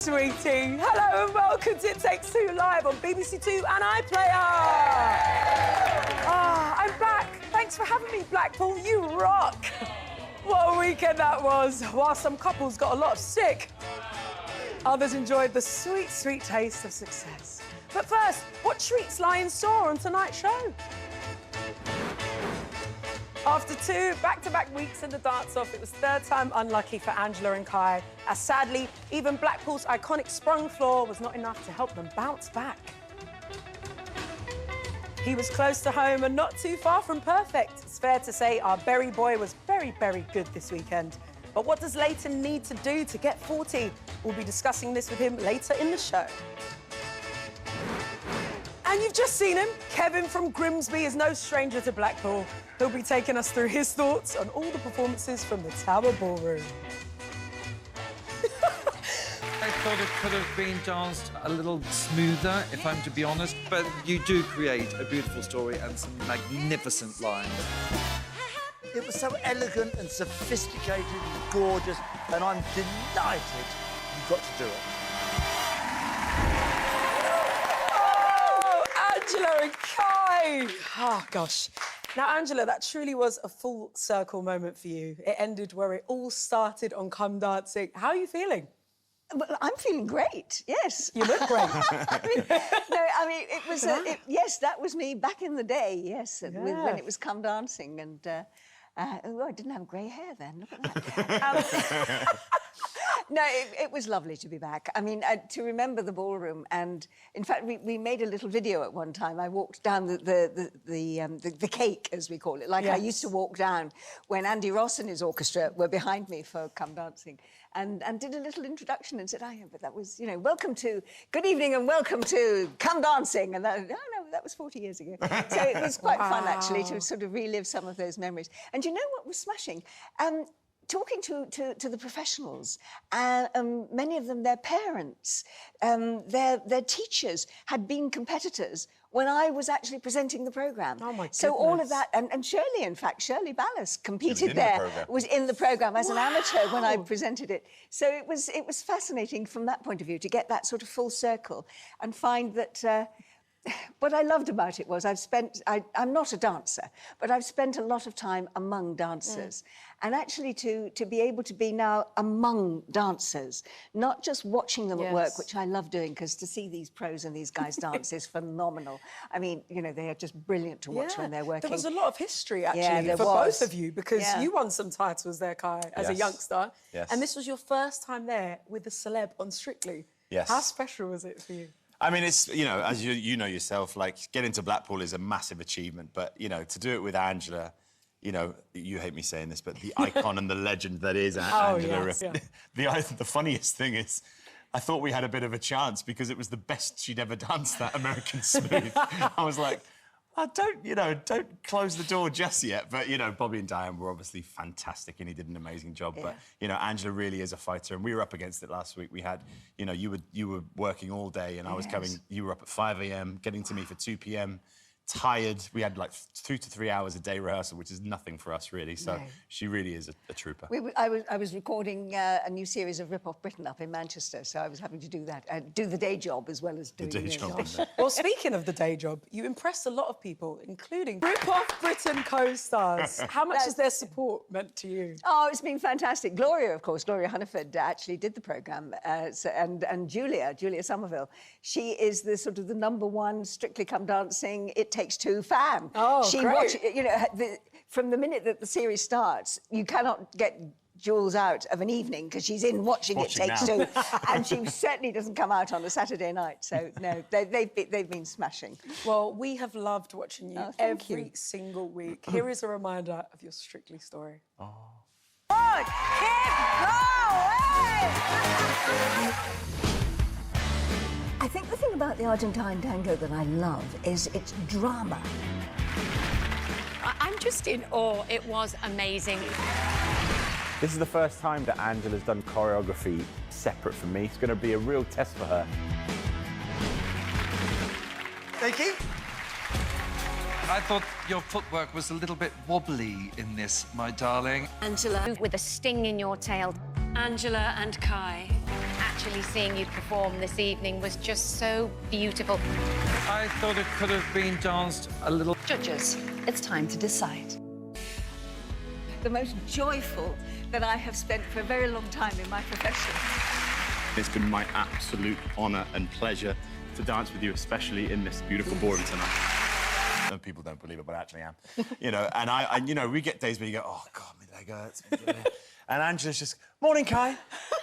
Sweetie, hello and welcome to It Takes Two Live on BBC Two and iPlayer. I'm back. Thanks for having me, Blackpool. You rock. What a weekend that was. While some couples got a lot of sick, others enjoyed the sweet, sweet taste of success. But first, what treats lie in store on tonight's show? After two back-to-back weeks in the dance-off, it was third time unlucky for Angela and Kai, as sadly, even Blackpool's iconic sprung floor was not enough to help them bounce back. He was close to home and not too far from perfect. It's fair to say our Berry boy was very, very good this weekend. But what does Leighton need to do to get 40? We'll be discussing this with him later in the show. And you've just seen him. Kevin from Grimsby is no stranger to Blackpool. He'll be taking us through his thoughts on all the performances from the Tower Ballroom. I thought it could have been danced a little smoother, if I'm to be honest, but you do create a beautiful story and some magnificent lines. It was so elegant and sophisticated and gorgeous, and I'm delighted you got to do it. Angela and Kai! Oh, gosh. Now, Angela, that truly was a full circle moment for you. It ended where it all started on Come Dancing. How are you feeling? Well, I'm feeling great, yes. You look great. It was... yes, that was me back in the day, yes, when it was Come Dancing. And, oh, I didn't have grey hair then, look at that. No, it was lovely to be back. I mean, to remember the ballroom, and in fact, we made a little video at one time. I walked down the cake, as we call it, like I used to walk down when Andy Ross and his orchestra were behind me for Come Dancing, and did a little introduction and said, "Oh, yeah, but that was, you know, good evening and welcome to Come Dancing," and that, oh no, that was 40 years ago. So it was quite fun actually to sort of relive some of those memories. And you know what was smashing? Talking to the professionals, many of them, their parents, their teachers had been competitors when I was actually presenting the programme. Oh, my goodness. So all of that, and Shirley, in fact, Shirley Ballas competed there, was in the programme as an amateur when I presented it. So it was fascinating from that point of view to get that sort of full circle and find that... what I loved about it was I'm not a dancer, but I've spent a lot of time among dancers. And actually to be able to be now among dancers, not just watching them at work, which I love doing, because to see these pros and these guys dance is phenomenal. I mean, you know, they are just brilliant to watch when they're working. There was a lot of history, actually, for both of you, because you won some titles there, Kai, as a youngster. Yes. And this was your first time there with a celeb on Strictly. Yes. How special was it for you? I mean, it's, you know, as you know yourself, like, getting to Blackpool is a massive achievement, but, you know, to do it with Angela, you know, you hate me saying this, but the icon and the legend that is Angela. Yes, The funniest thing is, I thought we had a bit of a chance because it was the best she'd ever danced, that American Smooth. I was like, well, don't close the door just yet. But, you know, Bobby and Diane were obviously fantastic and he did an amazing job. But, you know, Angela really is a fighter and we were up against it last week. We had, you know, you were working all day and I was coming, you were up at 5 a.m, getting to me for 2 p.m, tired. We had like 2 to 3 hours a day rehearsal, which is nothing for us, really. So she really is a trooper. I was recording a new series of Rip Off Britain up in Manchester, so I was having to do that, do the day job as well as doing the day job. Well, speaking of the day job, you impressed a lot of people, including Rip Off Britain co-stars. How much has their support meant to you? Oh, it's been fantastic. Gloria, of course, Gloria Hunniford actually did the programme, and Julia Somerville, she is the sort of the #1 Strictly Come Dancing, It Takes Two fan. Oh, she great. You know, from the minute that the series starts, you cannot get Jules out of an evening because she's in watching It Takes Two, and she certainly doesn't come out on a Saturday night. So no, they've been smashing. Well, we have loved watching you every single week. Here is a reminder of your Strictly story. Oh, Kev, go! Hey! I think the thing about the Argentine tango that I love is its drama. I'm just in awe. It was amazing. This is the first time that Angela's done choreography separate from me. It's going to be a real test for her. Thank you. I thought your footwork was a little bit wobbly in this, my darling. Angela, with a sting in your tail. Angela and Kai. Actually actually seeing you perform this evening was just so beautiful. I thought it could have been danced a little... Judges, it's time to decide. The most joyful that I have spent for a very long time in my profession. It's been my absolute honour and pleasure to dance with you, especially in this beautiful ballroom tonight. And people don't believe it, but I actually am. You know, and I you know, we get days where you go, oh, God, my leg hurts. And Angela's just, morning, Kai.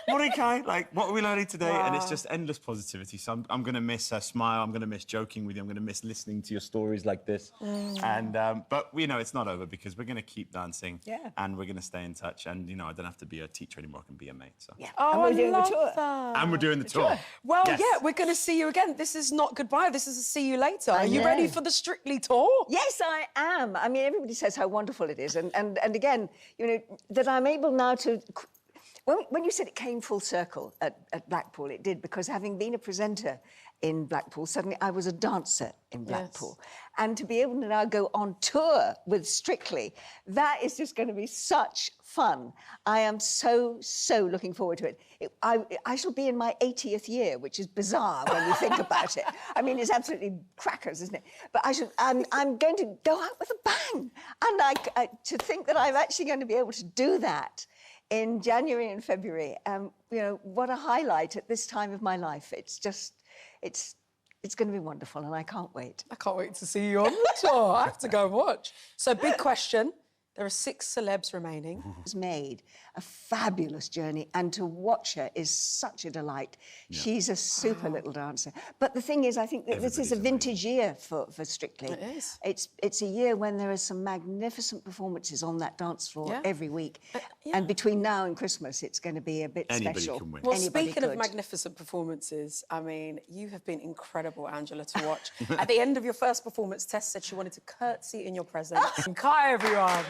Morning, Kai. Like, what are we learning today? Wow. And it's just endless positivity. So I'm going to miss her smile. I'm going to miss joking with you. I'm going to miss listening to your stories like this. And but, you know, it's not over because we're going to keep dancing. Yeah. And we're going to stay in touch. And, you know, I don't have to be a teacher anymore. I can be a mate. So. Yeah. Oh, and we're doing love the tour. that. And we're doing the tour. Well, Yes. yeah, we're going to see you again. This is not goodbye. This is a see you later. Are you ready for the Strictly tour? Yes, I am. I mean, everybody says how wonderful it is. And again, you know, that I'm able now to... When you said it came full circle at Blackpool, it did, because having been a presenter in Blackpool, suddenly I was a dancer in Blackpool. Yes. And to be able to now go on tour with Strictly, that is just going to be such fun. I am so looking forward to it. I shall be in my 80th year, which is bizarre when you think about it. I mean, it's absolutely crackers, isn't it? But I'm going to go out with a bang. And to think that I'm actually going to be able to do that in January and February, you know, what a highlight at this time of my life. It's just, it's going to be wonderful, and I can't wait. I can't wait to see you on the tour. I have to go and watch. So, big question. There are 6 celebs remaining. Has made a fabulous journey, and to watch her is such a delight. Yeah. She's a super little dancer. But the thing is, I think that this is a vintage year for Strictly. It is. It's a year when there are some magnificent performances on that dance floor every week. And between now and Christmas, it's going to be a bit special. Can win. Well, speaking of magnificent performances, I mean, you have been incredible, Angela, to watch. At the end of your first performess, Tess said she wanted to curtsy in your presence. And Kai, everyone.